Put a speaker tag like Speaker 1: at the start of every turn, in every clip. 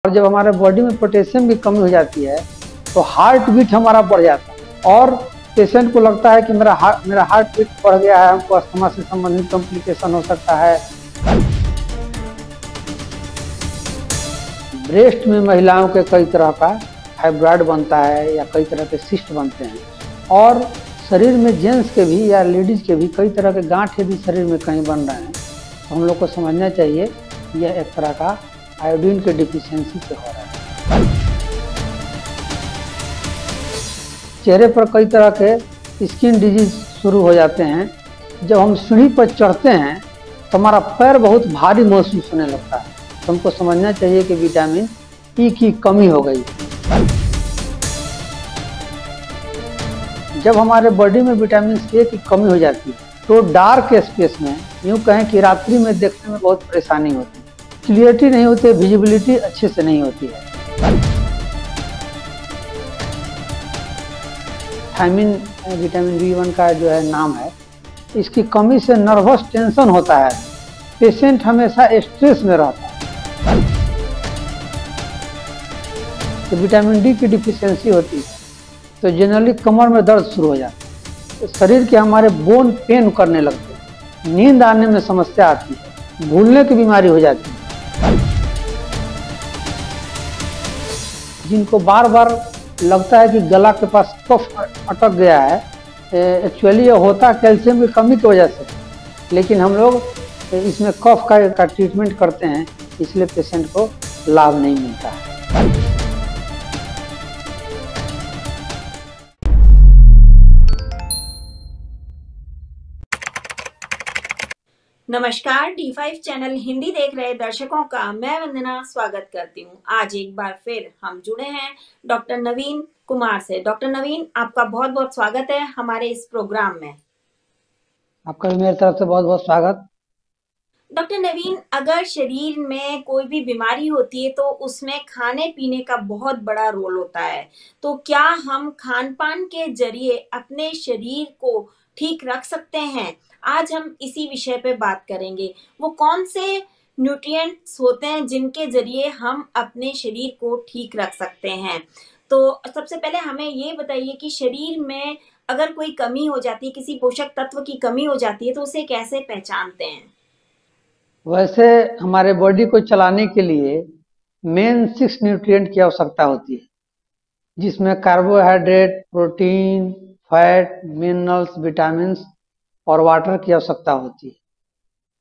Speaker 1: और जब हमारे बॉडी में पोटेशियम की कमी हो जाती है तो हार्ट बीट हमारा बढ़ जाता है और पेशेंट को लगता है कि मेरा हार्ट बीट बढ़ गया है, हमको अस्थमा से संबंधित कॉम्प्लिकेशन हो सकता है। ब्रेस्ट में महिलाओं के कई तरह का फाइब्रॉइड बनता है या कई तरह के सिस्ट बनते हैं और शरीर में जेंट्स के भी या लेडीज के भी कई तरह के गांठ यदि शरीर में कहीं बन रहे हैं तो हम लोग को समझना चाहिए यह एक तरह का आयोडीन के डिफिशियंसी से हो रहा है। चेहरे पर कई तरह के स्किन डिजीज शुरू हो जाते हैं। जब हम सीढ़ी पर चढ़ते हैं तो हमारा पैर बहुत भारी महसूस होने लगता है, तो हमको समझना चाहिए कि विटामिन ई की कमी हो गई। जब हमारे बॉडी में विटामिन ए की कमी हो जाती है तो डार्क स्पेस में, यूँ कहें कि रात्रि में देखने में बहुत परेशानी होती है, क्लियरिटी नहीं होती है, विजिबिलिटी अच्छे से नहीं होती है। थायमिन विटामिन B1 का जो है नाम है, इसकी कमी से नर्वस टेंशन होता है, पेशेंट हमेशा स्ट्रेस में रहता है। तो विटामिन डी की डिफिशियंसी होती है तो जनरली कमर में दर्द शुरू हो जाता है, तो शरीर के हमारे बोन पेन करने लगते हैं, नींद आने में समस्या आती है, भूलने की बीमारी हो जाती है। जिनको बार बार लगता है कि गला के पास कफ अटक गया है, एक्चुअली ये होता कैल्शियम की कमी की वजह से, लेकिन हम लोग इसमें कफ का ट्रीटमेंट करते हैं, इसलिए पेशेंट को लाभ नहीं मिलता है।
Speaker 2: नमस्कार, D5 चैनल हिंदी देख रहे दर्शकों का मैं वंदना स्वागत करती हूँ। आज एक बार फिर हम जुड़े हैं डॉक्टर नवीन कुमार से। डॉक्टर नवीन, आपका बहुत बहुत स्वागत है हमारे इस प्रोग्राम में।
Speaker 1: आपका भी मेरी तरफ से बहुत बहुत स्वागत।
Speaker 2: डॉक्टर नवीन, अगर शरीर में कोई भी बीमारी होती है तो उसमें खाने पीने का बहुत बड़ा रोल होता है, तो क्या हम खान पान के जरिए अपने शरीर को ठीक रख सकते हैं? आज हम इसी विषय पे बात करेंगे। वो कौन से न्यूट्रिएंट्स होते हैं जिनके जरिए हम अपने शरीर को ठीक रख सकते हैं? तो सबसे पहले हमें ये बताइए कि शरीर में अगर कोई कमी हो जाती है, किसी पोषक तत्व की कमी हो जाती है, तो उसे कैसे पहचानते हैं?
Speaker 1: वैसे हमारे बॉडी को चलाने के लिए मेन 6 न्यूट्रिएंट की आवश्यकता होती है, जिसमें carbohydrate, protein, fat, minerals, vitamins और वाटर की आवश्यकता होती है।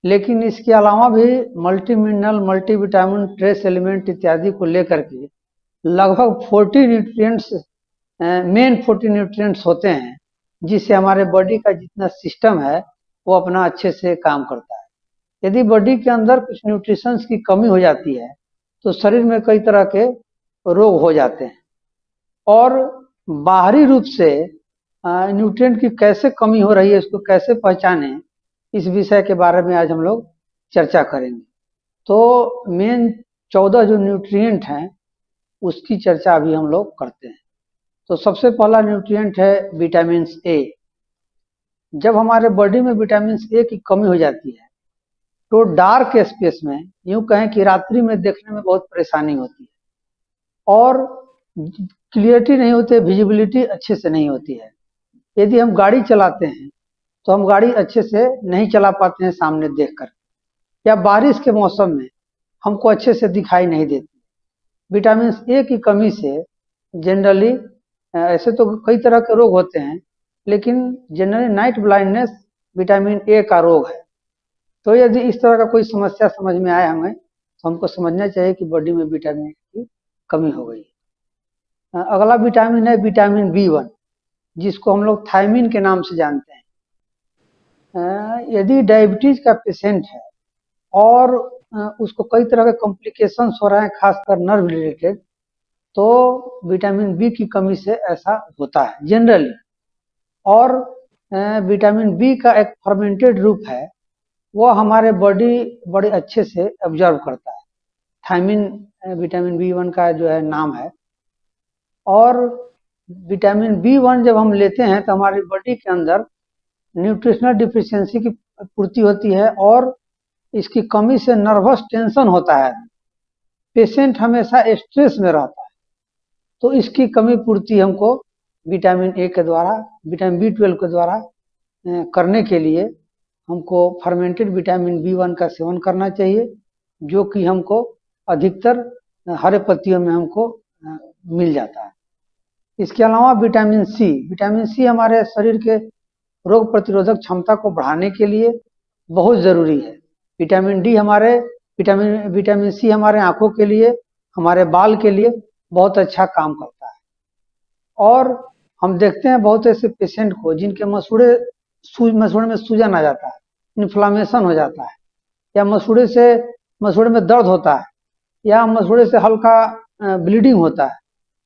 Speaker 1: लेकिन इसके अलावा भी multi mineral, multi vitamin, trace element इत्यादि को लेकर के लगभग 40 न्यूट्रिएंट्स, मेन 40 न्यूट्रिएंट्स होते हैं, जिससे हमारे बॉडी का जितना सिस्टम है वो अपना अच्छे से काम करता है। यदि बॉडी के अंदर कुछ न्यूट्रिशंस की कमी हो जाती है तो शरीर में कई तरह के रोग हो जाते हैं और बाहरी रूप से न्यूट्रिएंट की कैसे कमी हो रही है, इसको कैसे पहचानें, इस विषय के बारे में आज हम लोग चर्चा करेंगे। तो मेन 14 जो न्यूट्रिएंट हैं उसकी चर्चा अभी हम लोग करते हैं। तो सबसे पहला न्यूट्रिएंट है विटामिन ए। जब हमारे बॉडी में विटामिन ए की कमी हो जाती है तो डार्क स्पेस में, यूं कहें कि रात्रि में देखने में बहुत परेशानी होती है और क्लियरिटी नहीं होती है, विजिबिलिटी अच्छे से नहीं होती है। यदि हम गाड़ी चलाते हैं तो हम गाड़ी अच्छे से नहीं चला पाते हैं सामने देखकर, या बारिश के मौसम में हमको अच्छे से दिखाई नहीं देती। विटामिन ए की कमी से जनरली ऐसे तो कई तरह के रोग होते हैं, लेकिन generally night blindness vitamin A का रोग है। तो यदि इस तरह का कोई समस्या समझ में आए हमें, तो हमको समझना चाहिए कि बॉडी में विटामिन की कमी हो गई। अगला विटामिन है विटामिन B1, जिसको हम लोग थायमिन के नाम से जानते हैं। यदि डायबिटीज का पेशेंट है और उसको कई तरह के कॉम्प्लिकेशंस हो रहे हैं, खासकर नर्व रिलेटेड, तो विटामिन बी की कमी से ऐसा होता है जनरली। और विटामिन बी का एक फर्मेंटेड रूप है, वो हमारे बॉडी बड़े अच्छे से ऑब्जर्व करता है। थायमिन विटामिन B1 का जो है नाम है। और विटामिन B1 जब हम लेते हैं तो हमारी बॉडी के अंदर न्यूट्रिशनल डिफिशियंसी की पूर्ति होती है और इसकी कमी से नर्वस टेंशन होता है, पेशेंट हमेशा स्ट्रेस में रहता है, तो इसकी कमी पूर्ति हमको विटामिन ए के द्वारा, विटामिन बी 12 के द्वारा करने के लिए हमको फर्मेंटेड विटामिन बी 1 का सेवन करना चाहिए, जो कि हमको अधिकतर हरे पत्तियों में हमको मिल जाता है। इसके अलावा विटामिन सी हमारे शरीर के रोग प्रतिरोधक क्षमता को बढ़ाने के लिए बहुत जरूरी है। विटामिन सी हमारे आंखों के लिए, हमारे बाल के लिए बहुत अच्छा काम करता है। और हम देखते हैं बहुत ऐसे पेशेंट को जिनके मसूड़े में सूजन आ जाता है, इन्फ्लामेशन हो जाता है, या मसूड़े में दर्द होता है, या मसूड़े से हल्का ब्लीडिंग होता है।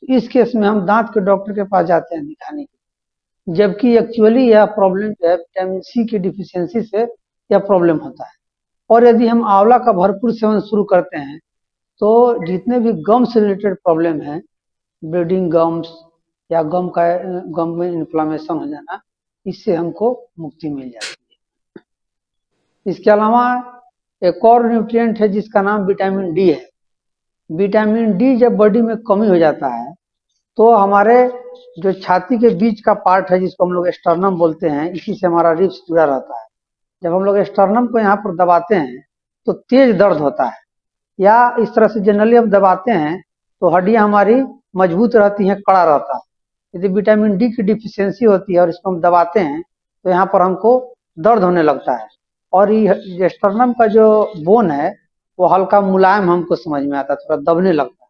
Speaker 1: इस केस में हम दांत के डॉक्टर के पास जाते हैं दिखाने के लिए, जबकि एक्चुअली यह प्रॉब्लम जो है विटामिन सी की डिफिशियंसी से यह प्रॉब्लम होता है। और यदि हम आंवला का भरपूर सेवन शुरू करते हैं तो जितने भी गम से रिलेटेड प्रॉब्लम है, ब्लीडिंग गम्स या गम में इन्फ्लामेशन हो जाना, इससे हमको मुक्ति मिल जाती है। इसके अलावा एक और न्यूट्रिएंट है जिसका नाम विटामिन डी है। विटामिन डी जब बॉडी में कमी हो जाता है तो हमारे जो छाती के बीच का पार्ट है, जिसको हम लोग स्टर्नम बोलते हैं, इसी से हमारा रिब्स जुड़ा रहता है। जब हम लोग स्टर्नम को यहाँ पर दबाते हैं तो तेज दर्द होता है, या इस तरह से जनरली हम दबाते हैं तो हड्डियां हमारी मजबूत रहती हैं, कड़ा रहता है। यदि विटामिन डी की डिफिशियंसी होती है और इसको हम दबाते हैं तो यहाँ पर हमको दर्द होने लगता है, और ये स्टर्नम का जो बोन है वो हल्का मुलायम हमको समझ में आता है, थोड़ा दबने लगता है।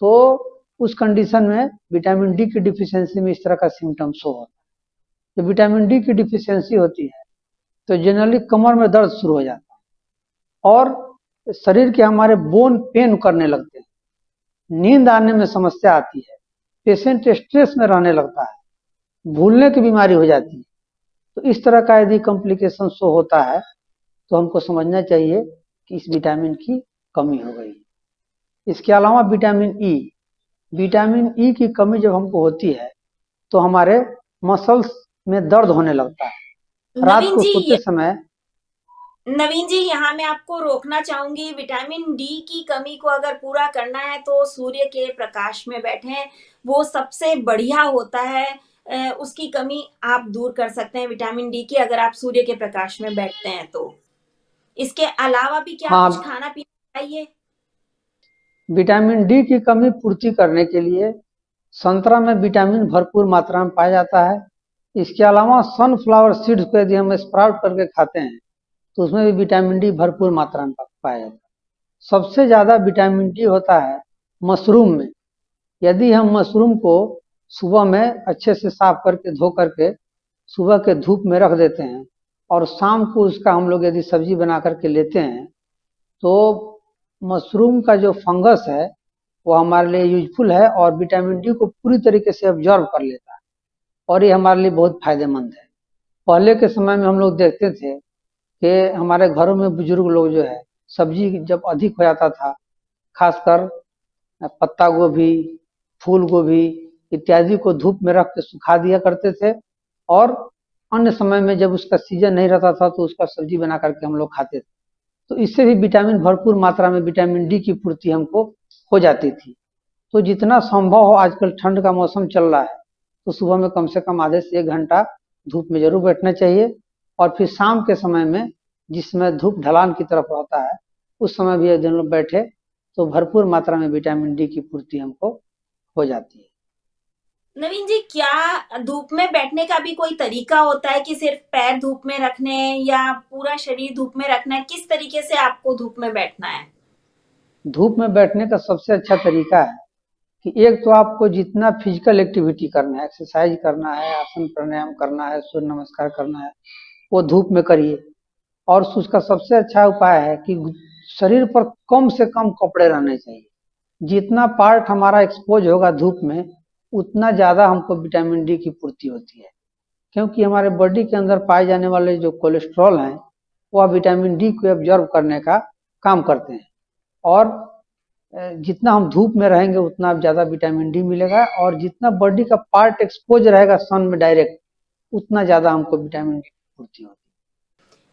Speaker 1: तो उस कंडीशन में विटामिन डी की डिफिशियंसी में इस तरह का सिम्टम शो होता है। जब विटामिन डी की डिफिशियंसी होती है तो जनरली कमर में दर्द शुरू हो जाता है, और शरीर के हमारे बोन पेन करने लगते हैं, नींद आने में समस्या आती है, पेशेंट स्ट्रेस में रहने लगता है, भूलने की बीमारी हो जाती है। तो इस तरह का यदि कॉम्प्लिकेशन शो होता है तो हमको समझना चाहिए कि इस विटामिन की कमी हो गई। इसके अलावा विटामिन ई की कमी जब हमको होती है तो हमारे मसल्स में दर्द होने लगता है। रात को सोते समय
Speaker 2: नवीन जी, यहाँ मैं आपको रोकना चाहूंगी। विटामिन डी की कमी को अगर पूरा करना है तो सूर्य के प्रकाश में बैठें, वो सबसे बढ़िया होता है। उसकी कमी आप दूर कर सकते हैं विटामिन डी की, अगर आप सूर्य के प्रकाश में बैठते हैं तो। इसके अलावा भी क्या कुछ खाना पीना चाहिए?
Speaker 1: विटामिन डी की कमी पूर्ति करने के लिए संतरा में विटामिन भरपूर मात्रा में पाया जाता है। इसके अलावा सनफ्लावर सीड्स को यदि हम स्प्राउट करके खाते हैं तो उसमें भी विटामिन डी भरपूर मात्रा में पाया जाता है। सबसे ज्यादा विटामिन डी होता है मशरूम में। यदि हम मशरूम को सुबह में अच्छे से साफ करके धो करके सुबह के धूप में रख देते हैं और शाम को उसका हम लोग यदि सब्जी बना करके लेते हैं तो मशरूम का जो फंगस है वो हमारे लिए यूजफुल है और विटामिन डी को पूरी तरीके से ऑब्जॉर्व कर लेता है, और ये हमारे लिए बहुत फायदेमंद है। पहले के समय में हम लोग देखते थे कि हमारे घरों में बुजुर्ग लोग जो है सब्जी जब अधिक हो जाता था, खासकर पत्ता गोभी, फूल गोभी इत्यादि को धूप में रख के सुखा दिया करते थे, और अन्य समय में जब उसका सीजन नहीं रहता था तो उसका सब्जी बना करके हम लोग खाते थे। तो इससे भी विटामिन भरपूर मात्रा में विटामिन डी की पूर्ति हमको हो जाती थी। तो जितना संभव हो, आजकल ठंड का मौसम चल रहा है तो सुबह में कम से कम आधे से 1 घंटा धूप में जरूर बैठना चाहिए, और फिर शाम के समय में जिसमें धूप ढलान की तरफ रहता है उस समय भी यदि हम लोग बैठे तो भरपूर मात्रा में विटामिन डी की पूर्ति हमको हो जाती है।
Speaker 2: नवीन जी, क्या धूप में बैठने का भी कोई तरीका होता है कि सिर्फ पैर धूप में रखने या पूरा शरीर धूप में रखना है? किस तरीके से आपको धूप में बैठना है?
Speaker 1: धूप में बैठने का सबसे अच्छा तरीका है कि एक तो आपको जितना फिजिकल एक्टिविटी करना है, एक्सरसाइज करना है, आसन प्राणायाम करना है, सूर्य नमस्कार करना है, वो धूप में करिए। और उसका सबसे अच्छा उपाय है कि शरीर पर कम से कम कपड़े रहने चाहिए। जितना पार्ट हमारा एक्सपोज होगा धूप में उतना ज्यादा हमको विटामिन डी की पूर्ति होती है, क्योंकि हमारे बॉडी के अंदर पाए जाने वाले जो कोलेस्ट्रॉल हैं वह विटामिन डी को एब्जॉर्ब करने का काम करते हैं, और जितना हम धूप में रहेंगे उतना ज्यादा विटामिन डी मिलेगा, और जितना बॉडी का पार्ट एक्सपोज रहेगा सन में डायरेक्ट उतना ज्यादा हमको विटामिन डी की पूर्ति होती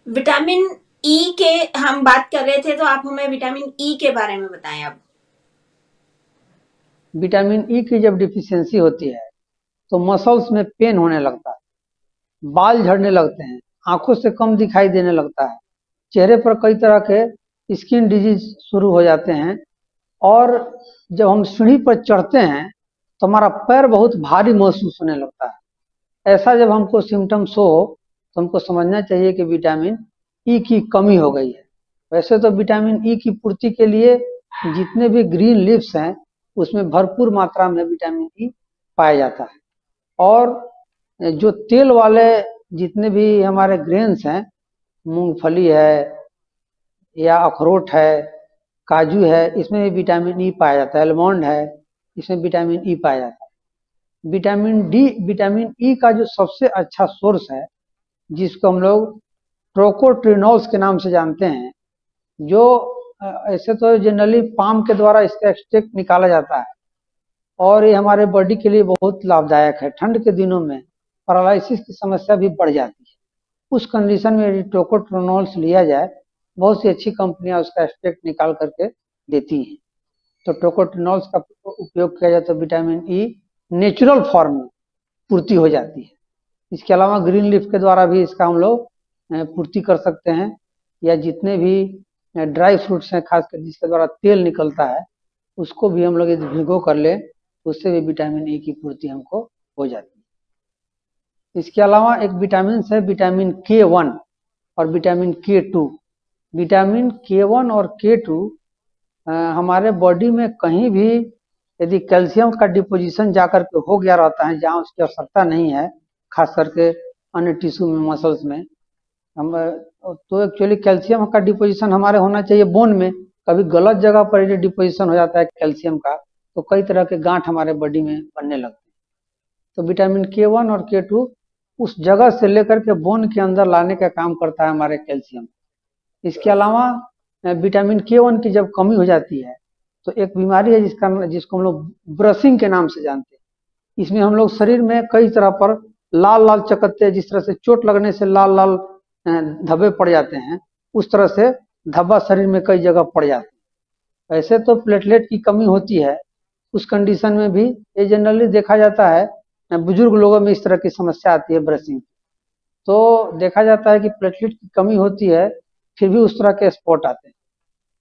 Speaker 1: है।
Speaker 2: विटामिन ई के हम बात कर रहे थे, तो आप हमें विटामिन ई के बारे में बताएं अब।
Speaker 1: विटामिन ई की जब डिफिशियंसी होती है तो मसल्स में पेन होने लगता है, बाल झड़ने लगते हैं, आंखों से कम दिखाई देने लगता है, चेहरे पर कई तरह के स्किन डिजीज शुरू हो जाते हैं। और जब हम सीढ़ी पर चढ़ते हैं तो हमारा पैर बहुत भारी महसूस होने लगता है। ऐसा जब हमको सिम्टम्स हो तो हमको समझना चाहिए कि विटामिन ई की कमी हो गई है। वैसे तो विटामिन ई की पूर्ति के लिए जितने भी ग्रीन लीव्स हैं उसमें भरपूर मात्रा में विटामिन ई पाया जाता है। और जो तेल वाले जितने भी हमारे ग्रेन्स हैं, मूंगफली है या अखरोट है, काजू है, इसमें भी विटामिन ई पाया जाता है। आलमंड है, इसमें विटामिन ई पाया जाता है। विटामिन ई का जो सबसे अच्छा सोर्स है, जिसको हम लोग ट्रोकोट्रिनोल्स के नाम से जानते हैं, जो ऐसे तो जनरली पाम के द्वारा इसका एक्सट्रैक्ट निकाला जाता है और ये हमारे बॉडी के लिए बहुत लाभदायक है। ठंड के दिनों में पैरालिसिस की समस्या भी बढ़ जाती है। उस कंडीशन में यदि टोकोट्रोनोल्स लिया जाए, बहुत सी अच्छी कंपनियां उसका एक्सट्रैक्ट निकाल करके देती हैं। तो टोकोट्रोनोल्स का उपयोग किया जाए तो विटामिन ई नेचुरल फॉर्म में पूर्ति हो जाती है। इसके अलावा ग्रीन लीफ के द्वारा भी इसका हम लोग पूर्ति कर सकते हैं, या जितने भी ड्राई फ्रूट्स हैं खासकर जिसके द्वारा तेल निकलता है, उसको भी हम लोग यदि भिगो कर ले तो उससे भी विटामिन ई की पूर्ति हमको हो जाती है। इसके अलावा एक विटामिन है विटामिन K1 और विटामिन K2। विटामिन K1 और K2 हमारे बॉडी में कहीं भी यदि कैल्शियम का डिपोजिशन जाकर के हो गया रहता है जहाँ उसकी आवश्यकता नहीं है, खास करके अन्य टिश्यू में, मसल्स में, हम तो एक्चुअली कैल्शियम का डिपोजिशन हमारे होना चाहिए बोन में। कभी गलत जगह पर यदि डिपोजिशन हो जाता है कैल्शियम का तो कई तरह के गांठ हमारे बॉडी में बनने लगते हैं। तो विटामिन K1 और K2 उस जगह से लेकर के बोन के अंदर लाने का काम करता है हमारे कैल्शियम। इसके अलावा विटामिन K1 की जब कमी हो जाती है तो एक बीमारी है जिसको हम लोग ब्रशिंग के नाम से जानते हैं। इसमें हम लोग शरीर में कई तरह पर लाल लाल चकत्ते, जिस तरह से चोट लगने से लाल लाल धब्बे पड़ जाते हैं, उस तरह से धब्बा शरीर में कई जगह पड़ जाते हैं। ऐसे तो प्लेटलेट की कमी होती है, उस कंडीशन में भी ये जनरली देखा जाता है, बुजुर्ग लोगों में इस तरह की समस्या आती है ब्रशिंग। तो देखा जाता है कि प्लेटलेट की कमी होती है फिर भी उस तरह के स्पॉट आते हैं।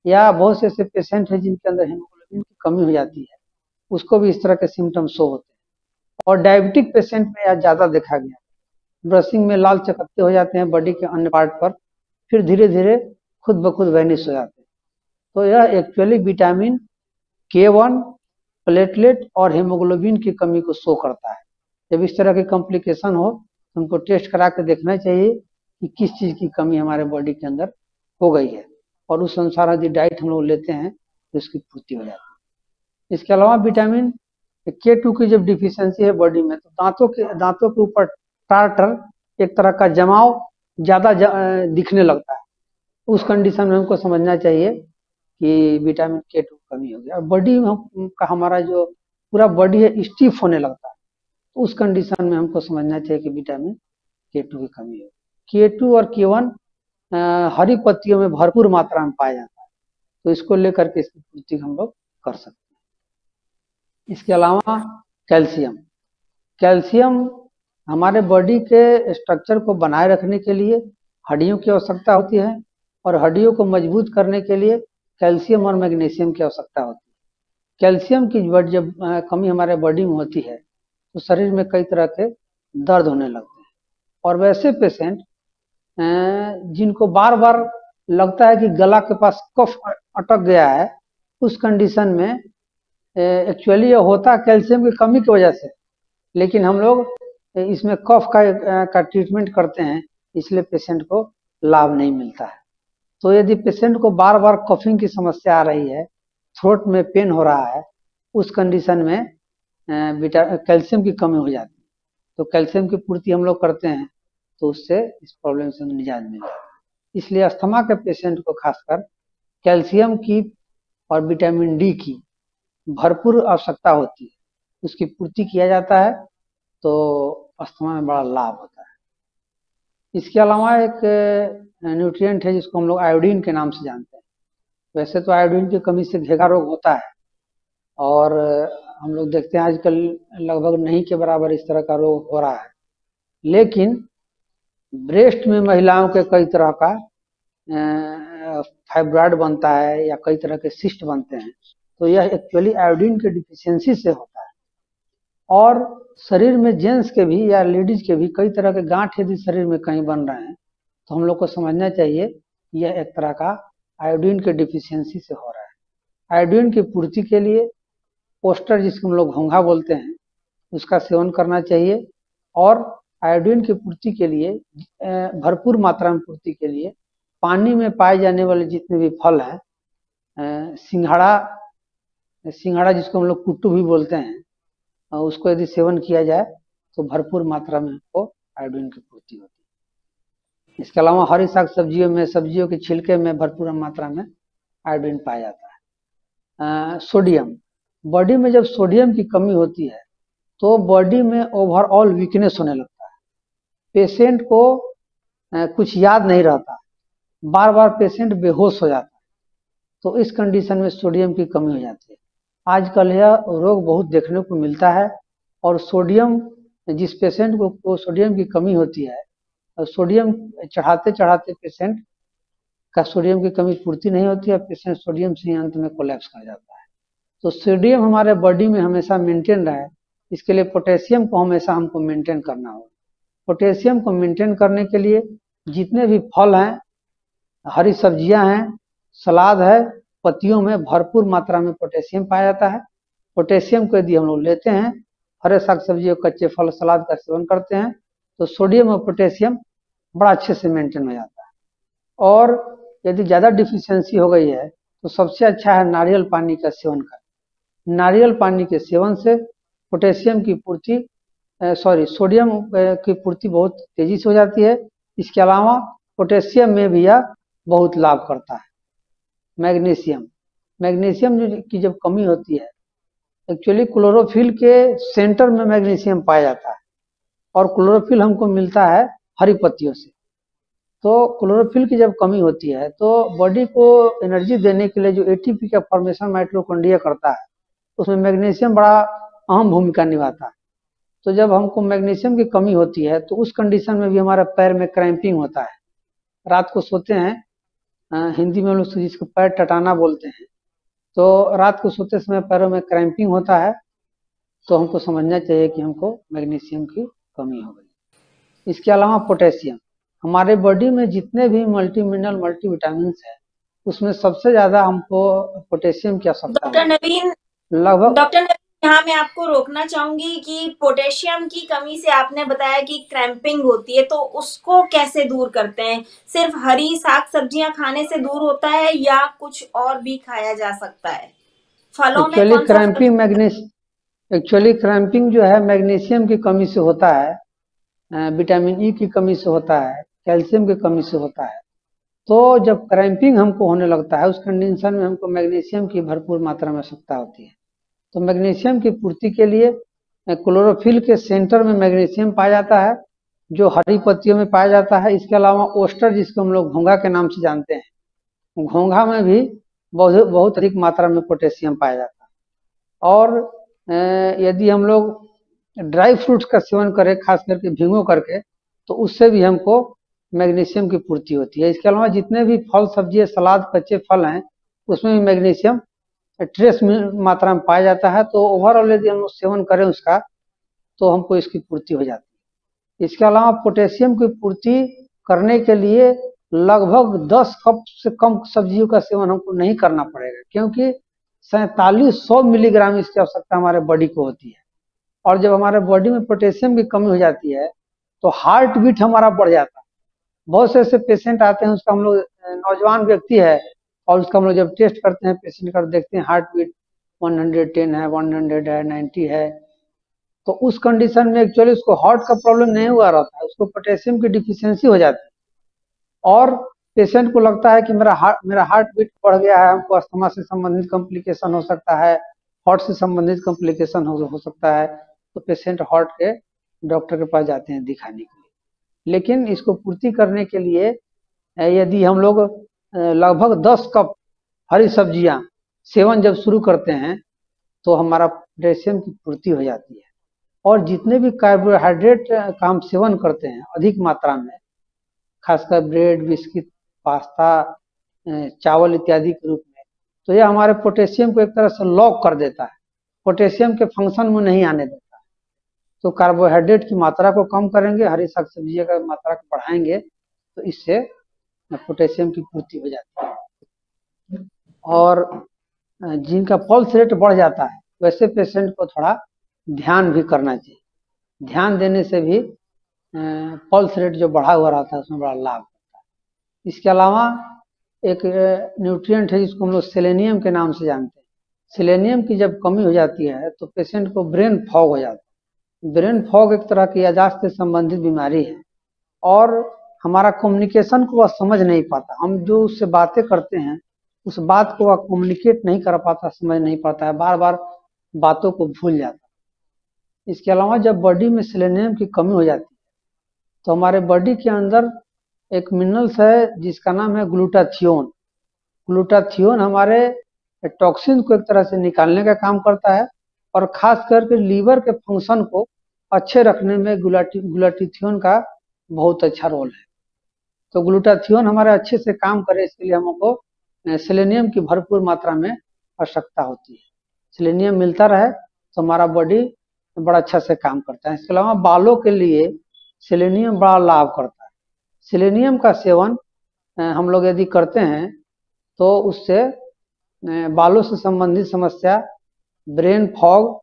Speaker 1: या बहुत से ऐसे पेशेंट हैं जिनके अंदर हेमोग्लोबिन की कमी हो जाती है, उसको भी इस तरह के सिम्टम्स शो होते हैं। और डायबिटिक पेशेंट में यह ज्यादा देखा गया, ब्रशिंग में लाल चकत्ते हो जाते हैं बॉडी के अन्य पार्ट पर, फिर धीरे धीरे खुद ब खुद वैनिश हो जाते हैं। तो यह एक्चुअली विटामिन K1, प्लेटलेट और हेमोग्लोबिन की कमी को शो करता है। जब इस तरह की कॉम्प्लिकेशन हो तो हमको टेस्ट करा के देखना चाहिए कि किस चीज की कमी हमारे बॉडी के अंदर हो गई है, और उस अनुसार यदि डाइट हम लोग लेते हैं तो इसकी पूर्ति हो जाती है। इसके अलावा विटामिन K2 की जब डिफिशियंसी है बॉडी में तो दांतों के ऊपर टार्टर, एक तरह का जमाव ज्यादा दिखने लगता है। उस कंडीशन में हमको समझना चाहिए कि विटामिन K2 कमी हो गया। और बॉडी का हमारा जो पूरा बॉडी है स्टिफ होने लगता है, तो उस कंडीशन में हमको समझना चाहिए कि विटामिन K2 की कमी है। K2 और K1 हरी पत्तियों में भरपूर मात्रा में पाया जाता है, तो इसको लेकर के इसकी पूर्ति हम लोग कर सकते हैं। इसके अलावा कैल्शियम कैल्शियम हमारे बॉडी के स्ट्रक्चर को बनाए रखने के लिए हड्डियों की आवश्यकता होती है, और हड्डियों को मजबूत करने के लिए कैल्शियम और मैग्नीशियम की आवश्यकता होती है। कैल्शियम की जब कमी हमारे बॉडी में होती है तो शरीर में कई तरह के दर्द होने लगते हैं। और वैसे पेशेंट जिनको बार बार लगता है कि गला के पास कफ अटक गया है, उस कंडीशन में एक्चुअली यह होता कैल्शियम की कमी की वजह से, लेकिन हम लोग इसमें कफ का ट्रीटमेंट करते हैं, इसलिए पेशेंट को लाभ नहीं मिलता है। तो यदि पेशेंट को बार बार कफिंग की समस्या आ रही है, थ्रोट में पेन हो रहा है, उस कंडीशन में कैल्शियम की कमी हो जाती है। तो कैल्शियम की पूर्ति हम लोग करते हैं तो उससे इस प्रॉब्लम से निजात मिलता है। इसलिए अस्थमा के पेशेंट को खासकर कैल्शियम की और विटामिन डी की भरपूर आवश्यकता होती है, उसकी पूर्ति किया जाता है तो अस्थमा में बड़ा लाभ होता है। इसके अलावा एक न्यूट्रिएंट है जिसको हम लोग आयोडीन के नाम से जानते हैं। वैसे तो आयोडीन की कमी से घेगा रोग होता है, और हम लोग देखते हैं आजकल लगभग नहीं के बराबर इस तरह का रोग हो रहा है। लेकिन ब्रेस्ट में महिलाओं के कई तरह का फाइब्रॉइड बनता है या कई तरह के सिस्ट बनते हैं, तो यह एक्चुअली आयोडीन के डिफिशियंसी से होता है। और शरीर में जेंट्स के भी या लेडीज के भी कई तरह के गांठ यदि शरीर में कहीं बन रहे हैं, तो हम लोग को समझना चाहिए यह एक तरह का आयोडीन के डिफिशियंसी से हो रहा है। आयोडीन की पूर्ति के लिए पोस्टर, जिसको हम लोग घोंघा बोलते हैं, उसका सेवन करना चाहिए। और आयोडीन की पूर्ति के लिए, भरपूर मात्रा में पूर्ति के लिए, पानी में पाए जाने वाले जितने भी फल हैं, सिंघाड़ा सिंघाड़ा जिसको हम लोग कुट्टू भी बोलते हैं, उसको यदि सेवन किया जाए तो भरपूर मात्रा में हमको आयोडीन की पूर्ति होती है। इसके अलावा हरी साग सब्जियों में, सब्जियों के छिलके में भरपूर मात्रा में आयोडीन पाया जाता है। सोडियम, बॉडी में जब सोडियम की कमी होती है तो बॉडी में ओवरऑल वीकनेस होने लगता है। पेशेंट को कुछ याद नहीं रहता, बार बार पेशेंट बेहोश हो जाता है। तो इस कंडीशन में सोडियम की कमी हो जाती है। आजकल यह रोग बहुत देखने को मिलता है। और सोडियम, जिस पेशेंट को सोडियम की कमी होती है, सोडियम चढ़ाते चढ़ाते पेशेंट का सोडियम की कमी पूर्ति नहीं होती है, पेशेंट सोडियम से अंत में कोलैप्स कर जाता है। तो सोडियम हमारे बॉडी में हमेशा मेंटेन रहे, इसके लिए पोटेशियम को हमेशा हमको मेंटेन करना होगा। पोटेशियम को मेंटेन करने के लिए जितने भी फल हैं, हरी सब्जियां हैं, सलाद है, पत्तियों में भरपूर मात्रा में पोटेशियम पाया जाता है। पोटेशियम को यदि हम लोग लेते हैं, हरे साग सब्जियों, कच्चे फल, सलाद का सेवन करते हैं, तो सोडियम और पोटेशियम बड़ा अच्छे से मेंटेन हो जाता है। और यदि ज़्यादा डिफिशियंसी हो गई है तो सबसे अच्छा है नारियल पानी का सेवन करना। नारियल पानी के सेवन से पोटेशियम की पूर्ति, सोडियम की पूर्ति बहुत तेजी से हो जाती है। इसके अलावा पोटेशियम में भी यह बहुत लाभ करता है। मैग्नीशियम की जब कमी होती है, एक्चुअली क्लोरोफिल के सेंटर में मैग्नीशियम पाया जाता है, और क्लोरोफिल हमको मिलता है हरी पत्तियों से। तो क्लोरोफिल की जब कमी होती है तो बॉडी को एनर्जी देने के लिए जो एटीपी का फॉर्मेशन माइटोकॉन्ड्रिया करता है, उसमें मैग्नीशियम बड़ा अहम भूमिका निभाता है। तो जब हमको मैग्नीशियम की कमी होती है तो उस कंडीशन में भी हमारे पैर में क्रैम्पिंग होता है। रात को सोते हैं, हिंदी में हम लोग जिसको पैर टटाना बोलते हैं, तो रात को सोते समय पैरों में क्रैम्पिंग होता है, तो हमको समझना चाहिए कि हमको मैग्नीशियम की कमी हो गई। इसके अलावा पोटेशियम, हमारे बॉडी में जितने भी मल्टी मिनरल, मल्टी विटामिन है, उसमें सबसे ज्यादा हमको पोटेशियम की आवश्यकता
Speaker 2: डॉक्टर
Speaker 1: होती
Speaker 2: नवीन
Speaker 1: है। लगभग
Speaker 2: डॉक्टर नवीन, यहाँ मैं आपको रोकना चाहूंगी कि पोटेशियम की कमी से आपने बताया कि क्रैम्पिंग होती है, तो उसको कैसे दूर करते हैं? सिर्फ हरी साग सब्जियां खाने से दूर होता है या कुछ और भी खाया जा सकता है? फलों में
Speaker 1: एक्चुअली
Speaker 2: कौन सा फल?
Speaker 1: क्रैम्पिंग मैग्नीस एक्चुअली क्रैम्पिंग जो है मैग्नीशियम की कमी से होता है, विटामिन ई की कमी से होता है, कैल्शियम की कमी से होता है। तो जब क्रैम्पिंग हमको होने लगता है, उस कंडीशन में हमको मैग्नीशियम की भरपूर मात्रा में आवश्यकता होती है। तो मैग्नीशियम की पूर्ति के लिए क्लोरोफिल के सेंटर में मैग्नीशियम पाया जाता है, जो हरी पत्तियों में पाया जाता है। इसके अलावा ओस्टर, जिसको हम लोग घोंघा के नाम से जानते हैं, घोंघा में भी बहुत बहुत अधिक मात्रा में पोटेशियम पाया जाता है। और यदि हम लोग ड्राई फ्रूट्स का सेवन करें, खास करके भिगो करके, तो उससे भी हमको मैग्नीशियम की पूर्ति होती है। इसके अलावा जितने भी फल, सब्जी, सलाद, कच्चे फल हैं, उसमें भी मैग्नीशियम ट्रेस मात्रा में पाया जाता है। तो ओवरऑल यदि हम सेवन करें उसका, तो हमको इसकी पूर्ति हो जाती है। इसके अलावा पोटेशियम की पूर्ति करने के लिए लगभग 10 कप से कम सब्जियों का सेवन हमको नहीं करना पड़ेगा, क्योंकि 4700 मिलीग्राम इसकी आवश्यकता हमारे बॉडी को होती है। और जब हमारे बॉडी में पोटेशियम की कमी हो जाती है तो हार्ट बीट हमारा बढ़ जाता है। बहुत से ऐसे पेशेंट आते हैं, उसका हम लोग, नौजवान व्यक्ति है, और उसका हम लोग जब टेस्ट करते हैं, पेशेंट का देखते हैं हार्ट बीट 110 है, 100 है, 90 है, तो उस कंडीशन में एक्चुअली उसको हार्ट का प्रॉब्लम नहीं हुआ रहता है, उसको पोटेशियम की डिफिशियंसी हो जाती है। और पेशेंट को लगता है कि मेरा हार्ट बीट बढ़ गया है, हमको अस्थमा से संबंधित कॉम्प्लिकेशन हो सकता है, हार्ट से संबंधित कॉम्प्लिकेशन हो सकता है। तो पेशेंट हार्ट के डॉक्टर के पास जाते हैं दिखाने के लिए। लेकिन इसको पूर्ति करने के लिए यदि हम लोग लगभग 10 कप हरी सब्जियां सेवन जब शुरू करते हैं, तो हमारा पोटेशियम की पूर्ति हो जाती है। और जितने भी कार्बोहाइड्रेट का हम सेवन करते हैं अधिक मात्रा में, खासकर ब्रेड, बिस्किट, पास्ता, चावल इत्यादि के रूप में, तो यह हमारे पोटेशियम को एक तरह से लॉक कर देता है, पोटेशियम के फंक्शन में नहीं आने देता है। तो कार्बोहाइड्रेट की मात्रा को कम करेंगे, हरी साग सब्जियों का मात्रा को बढ़ाएंगे, तो इससे पोटेशियम की पूर्ति हो जाती है। और जिनका पल्स रेट बढ़ जाता है वैसे पेशेंट को थोड़ा ध्यान भी करना चाहिए। ध्यान देने से भी पल्स रेट जो बढ़ा हुआ रहता है उसमें बड़ा लाभ होता है। इसके अलावा एक न्यूट्रिएंट है जिसको हम लोग सेलेनियम के नाम से जानते हैं। सेलेनियम की जब कमी हो जाती है तो पेशेंट को ब्रेन फॉग हो जाता है। ब्रेन फॉग एक तरह की याददाश्त से संबंधित बीमारी है और हमारा कम्युनिकेशन को वह समझ नहीं पाता। हम जो उससे बातें करते हैं उस बात को वह कम्युनिकेट नहीं कर पाता, समझ नहीं पाता है, बार बार बातों को भूल जाता है। इसके अलावा जब बॉडी में सेलेनियम की कमी हो जाती है तो हमारे बॉडी के अंदर एक मिनरल्स है जिसका नाम है ग्लूटाथियोन। ग्लूटाथियोन हमारे टॉक्सिन को एक तरह से निकालने का काम करता है और खास करके लीवर के फंक्शन को अच्छे रखने में ग्लूटाथियोन का बहुत अच्छा रोल है। तो ग्लूटाथियोन हमारे अच्छे से काम करे इसके लिए हमको सेलेनियम की भरपूर मात्रा में आवश्यकता होती है। सेलेनियम मिलता रहे तो हमारा बॉडी बड़ा अच्छा से काम करता है। इसके अलावा बालों के लिए सेलेनियम बड़ा लाभ करता है। सेलेनियम का सेवन हम लोग यदि करते हैं तो उससे बालों से संबंधित समस्या, ब्रेन फॉग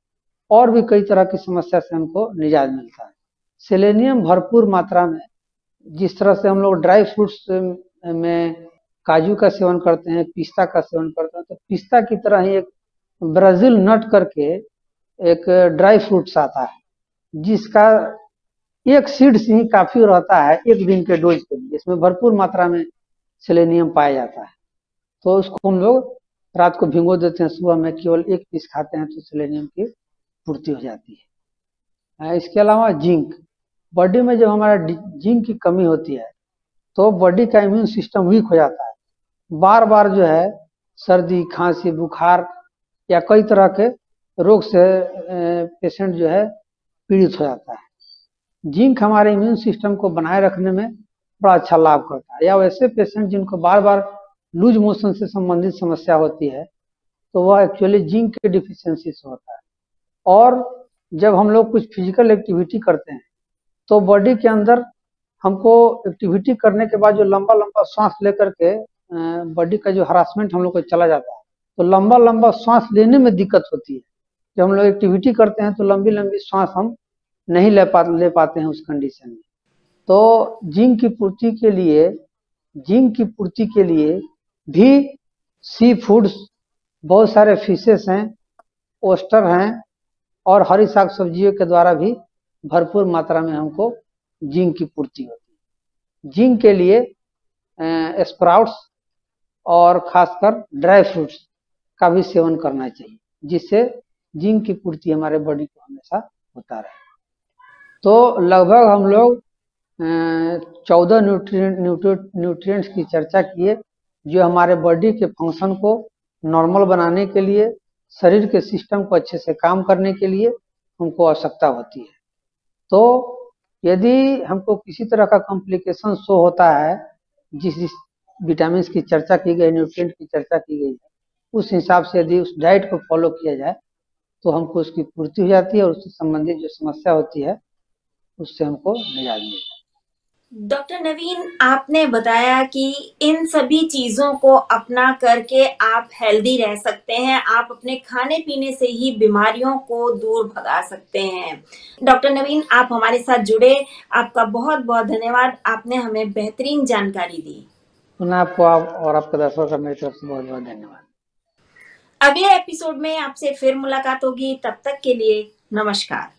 Speaker 1: और भी कई तरह की समस्या से हमको निजात मिलता है। सेलेनियम भरपूर मात्रा में, जिस तरह से हम लोग ड्राई फ्रूट्स में काजू का सेवन करते हैं, पिस्ता का सेवन करते हैं, तो पिस्ता की तरह ही एक ब्राजील नट करके एक ड्राई फ्रूट्स आता है जिसका एक सीड से ही काफी रहता है एक दिन के डोज के लिए। इसमें भरपूर मात्रा में सेलेनियम पाया जाता है। तो उसको हम लोग रात को भिगो देते हैं, सुबह में केवल एक पीस खाते हैं तो सेलेनियम की पूर्ति हो जाती है। इसके अलावा जिंक, बॉडी में जब हमारा जिंक की कमी होती है तो बॉडी का इम्यून सिस्टम वीक हो जाता है। बार बार जो है सर्दी, खांसी, बुखार या कई तरह के रोग से पेशेंट जो है पीड़ित हो जाता है। जिंक हमारे इम्यून सिस्टम को बनाए रखने में बड़ा अच्छा लाभ करता है। या वैसे पेशेंट जिनको बार बार लूज मोशन से संबंधित समस्या होती है तो वह एक्चुअली जिंक के डिफिशियंसी से होता है। और जब हम लोग कुछ फिजिकल एक्टिविटी करते हैं तो बॉडी के अंदर हमको एक्टिविटी करने के बाद जो लंबा लंबा सांस लेकर के बॉडी का जो हरासमेंट हम लोग को चला जाता है, तो लंबा लंबा सांस लेने में दिक्कत होती है। जब हम लोग एक्टिविटी करते हैं तो लंबी लंबी सांस हम नहीं ले पाते हैं उस कंडीशन में। तो जिंक की पूर्ति के लिए भी सी फूड्स, बहुत सारे फिशेस हैं, ओस्टर हैं और हरी साग सब्जियों के द्वारा भी भरपूर मात्रा में हमको जिंक की पूर्ति होती है। जिंक के लिए स्प्राउट्स और खासकर ड्राई फ्रूट्स का भी सेवन करना चाहिए जिससे जिंक की पूर्ति हमारे बॉडी को हमेशा होता रहे। तो लगभग हम लोग 14 न्यूट्रिएंट्स की चर्चा किए जो हमारे बॉडी के फंक्शन को नॉर्मल बनाने के लिए, शरीर के सिस्टम को अच्छे से काम करने के लिए हमको आवश्यकता होती है। तो यदि हमको किसी तरह का कॉम्प्लिकेशन शो होता है, जिस विटामिन की चर्चा की गई, न्यूट्रिएंट की चर्चा की गई है, उस हिसाब से यदि उस डाइट को फॉलो किया जाए तो हमको उसकी पूर्ति हो जाती है और उससे संबंधित जो समस्या होती है उससे हमको निजात मिलता है।
Speaker 2: डॉक्टर नवीन, आपने बताया कि इन सभी चीजों को अपना करके आप हेल्दी रह सकते हैं, आप अपने खाने पीने से ही बीमारियों को दूर भगा सकते हैं। डॉक्टर नवीन, आप हमारे साथ जुड़े, आपका बहुत बहुत धन्यवाद। आपने हमें बेहतरीन जानकारी दी।
Speaker 1: आपको और आपके दर्शकों का मेरी तरफ से बहुत बहुत धन्यवाद।
Speaker 2: अगले एपिसोड में आपसे फिर मुलाकात होगी, तब तक के लिए नमस्कार।